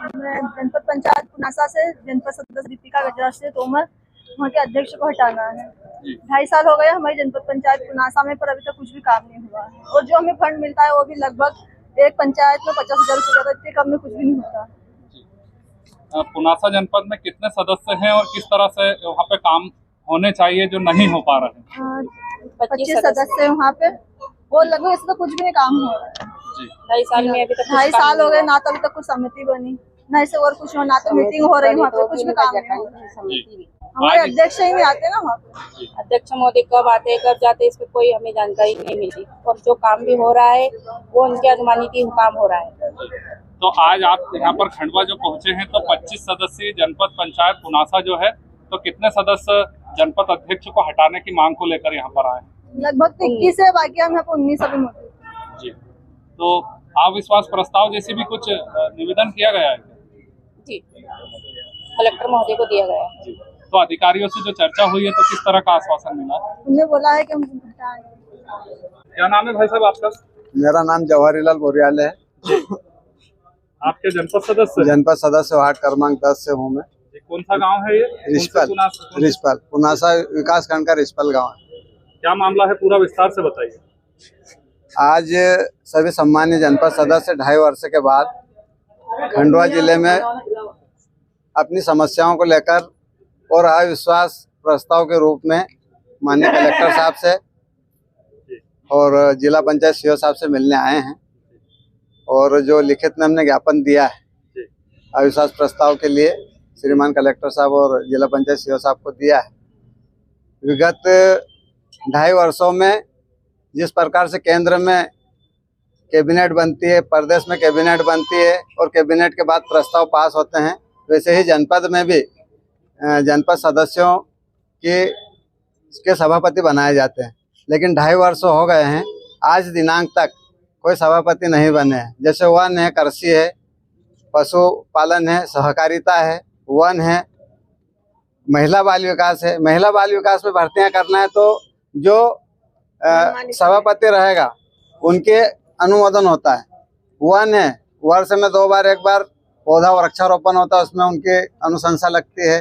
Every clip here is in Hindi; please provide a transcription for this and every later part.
मैं जनपद पंचायत पुनासा से जनपद सदस्य दीपिका गजराज से तोमर, वहाँ के अध्यक्ष को हटाना है। 2.5 साल हो गए हमारी जनपद पंचायत पुनासा में, पर अभी तक कुछ भी काम नहीं हुआ है। और जो हमें फंड मिलता है वो भी लगभग एक पंचायत में 50,000 से ज्यादा, इतने कम में कुछ भी नहीं होता। पुनासा जनपद में कितने सदस्य हैं और किस तरह से वहाँ पे काम होने चाहिए जो नहीं हो पा रहे हैं? 25 सदस्य है वहाँ पे, वो लगभग इसका कुछ भी नहीं काम हो रहा है। 2.5 साल में अभी तक 2.5 साल हो गए, ना तो अभी तक कुछ समिति बनी, ना इससे और कुछ हो, ना तो मीटिंग हो रही वहाँ पे, कुछ भी काम नहीं हो रहा है। हमारे अध्यक्ष ही नहीं आते ना वहाँ पे। अध्यक्ष महोदय कब आते कब जाते इस पे कोई हमें जानकारी नहीं मिलती, और जो काम भी हो रहा है वो उनके अनुमानित ही काम हो रहा है। तो आज आप यहाँ पर खंडवा जो पहुँचे हैं, तो 25 सदस्यीय जनपद पंचायत पुनासा जो है, तो कितने सदस्य जनपद अध्यक्ष को हटाने की मांग को लेकर यहाँ पर आए? लगभग 21 है, बाकी हम यहाँ पे 19 अभी मौजूद। जी, तो अविश्वास प्रस्ताव जैसे भी कुछ निवेदन किया गया है जी, कलेक्टर महोदय को दिया गया है। तो अधिकारियों से जो चर्चा हुई है तो किस तरह का आश्वासन मिला? उन्हें बोला है कि हम हटाएंगे। क्या नाम है भाई साहब आपका? मेरा नाम जवाहरीलाल बोरियाल है। आपके जनपद सदस्य वार्ड क्रमांक 10 से हूँ मैं। कौन सा गांव है ये? रिस्पल पुनासा विकास खंड का रिस्पल गांव है। क्या मामला है, पूरा विस्तार से बताइए। आज सभी सम्मान्य जनपद सदस्य 2.5 वर्ष के बाद खंडवा जिले में अपनी समस्याओं को लेकर और अविश्वास प्रस्ताव के रूप में माननीय कलेक्टर साहब से और जिला पंचायत सीओ साहब से मिलने आए हैं, और जो लिखित में हमने ज्ञापन दिया है अविश्वास प्रस्ताव के लिए श्रीमान कलेक्टर साहब और जिला पंचायत सीओ साहब को दिया है। विगत 2.5 वर्षों में जिस प्रकार से केंद्र में कैबिनेट बनती है, प्रदेश में कैबिनेट बनती है और कैबिनेट के बाद प्रस्ताव पास होते हैं, वैसे ही जनपद में भी जनपद सदस्यों के सभापति बनाए जाते हैं। लेकिन 2.5 वर्ष हो गए हैं, आज दिनांक तक कोई सभापति नहीं बने हैं। जैसे वन है, कृषि है, पशुपालन है, सहकारिता है, वन है, महिला बाल विकास है। महिला बाल विकास में भर्तियां करना है तो जो सभापति रहेगा उनके अनुमोदन होता है। वन है, वर्ष में 2 बार 1 बार पौधा वृक्षारोपण होता है, उसमें उनकी अनुशंसा लगती है।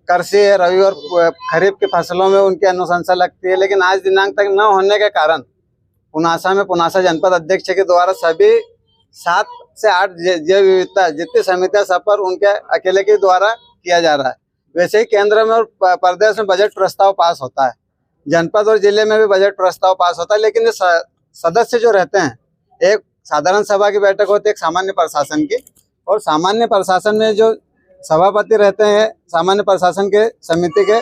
कृषि है, रबी और खरीफ की फसलों में उनकी अनुशंसा लगती है। लेकिन आज दिनांक तक न होने के कारण पुनासा में पुनासा जनपद अध्यक्ष के द्वारा सभी 7 से 8 जैव विविधता जितनी समितियां सब पर उनके अकेले के द्वारा किया जा रहा है। वैसे ही केंद्र में और प्रदेश में बजट प्रस्ताव पास होता है, जनपद और जिले में भी बजट प्रस्ताव पास होता है। लेकिन सदस्य जो रहते हैं, एक साधारण सभा की बैठक होती है, एक सामान्य प्रशासन की, और सामान्य प्रशासन में जो सभापति रहते हैं सामान्य प्रशासन के समिति के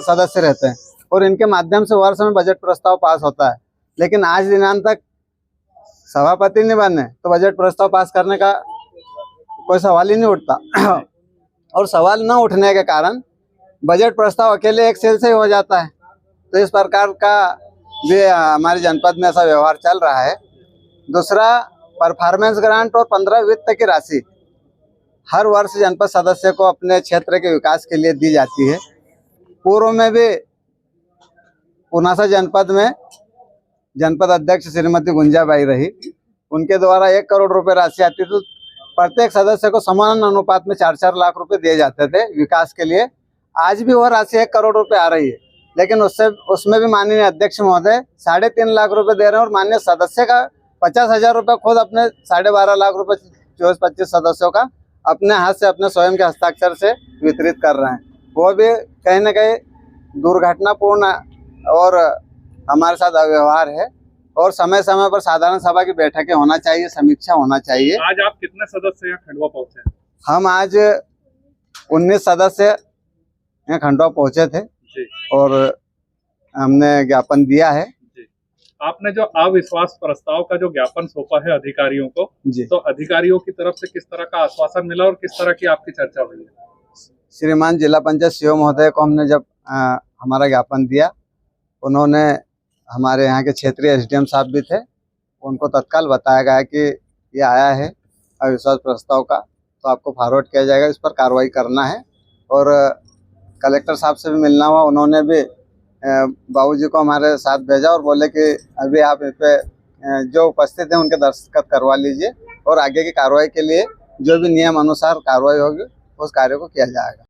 सदस्य रहते हैं, और इनके माध्यम से वर्ष में बजट प्रस्ताव पास होता है। लेकिन आज दिनांक तक सभापति नहीं बने तो बजट प्रस्ताव पास करने का कोई सवाल ही नहीं उठता। और सवाल न उठने के कारण बजट प्रस्ताव अकेले एक सेल से ही हो जाता है। तो इस प्रकार का भी हमारे जनपद में ऐसा व्यवहार चल रहा है। दूसरा, परफॉर्मेंस ग्रांट और 15 वित्त की राशि हर वर्ष जनपद सदस्य को अपने क्षेत्र के विकास के लिए दी जाती है। पूर्व में भी पुनासा जनपद में जनपद अध्यक्ष श्रीमती गुंजाबाई रही, उनके द्वारा 1 करोड़ रुपए राशि आती, तो प्रत्येक सदस्य को समान अनुपात में 4-4 लाख रुपए दिए जाते थे विकास के लिए। आज भी वह राशि 1 करोड़ रुपए आ रही है, लेकिन उसमें भी माननीय अध्यक्ष महोदय 3.5 लाख रुपए दे रहे हैं, और माननीय सदस्य का 50,000 रुपए खुद अपने 12.5 लाख रुपए 24-25 सदस्यों का अपने हाथ से अपने स्वयं के हस्ताक्षर से वितरित कर रहे हैं। वो भी कहीं न कहीं दुर्घटनापूर्ण और हमारे साथ अव्यवहार है, और समय समय पर साधारण सभा की बैठकें होना चाहिए, समीक्षा होना चाहिए। आज आप कितने सदस्य यहाँ खंडवा पहुँचे? हम आज 19 सदस्य यहाँ खंडवा पहुँचे थे जी। और हमने ज्ञापन दिया है। आपने जो अविश्वास प्रस्ताव का जो ज्ञापन सौंपा है अधिकारियों को, तो अधिकारियों की तरफ से किस तरह का आश्वासन मिला और किस तरह की आपकी चर्चा हुई है? श्रीमान जिला पंचायत सीओ महोदय को हमने जब हमारा ज्ञापन दिया, उन्होंने हमारे यहाँ के क्षेत्रीय एसडीएम साहब भी थे, उनको तत्काल बताया गया कि ये आया है अविश्वास प्रस्ताव का, तो आपको फॉरवर्ड किया जाएगा, इस पर कार्रवाई करना है। और कलेक्टर साहब से भी मिलना हुआ, उन्होंने भी बाबूजी को हमारे साथ भेजा और बोले कि अभी आप इस पे जो उपस्थित हैं उनके दस्तखत करवा लीजिए और आगे की कार्रवाई के लिए जो भी नियम अनुसार कार्रवाई होगी उस कार्य को किया जाएगा।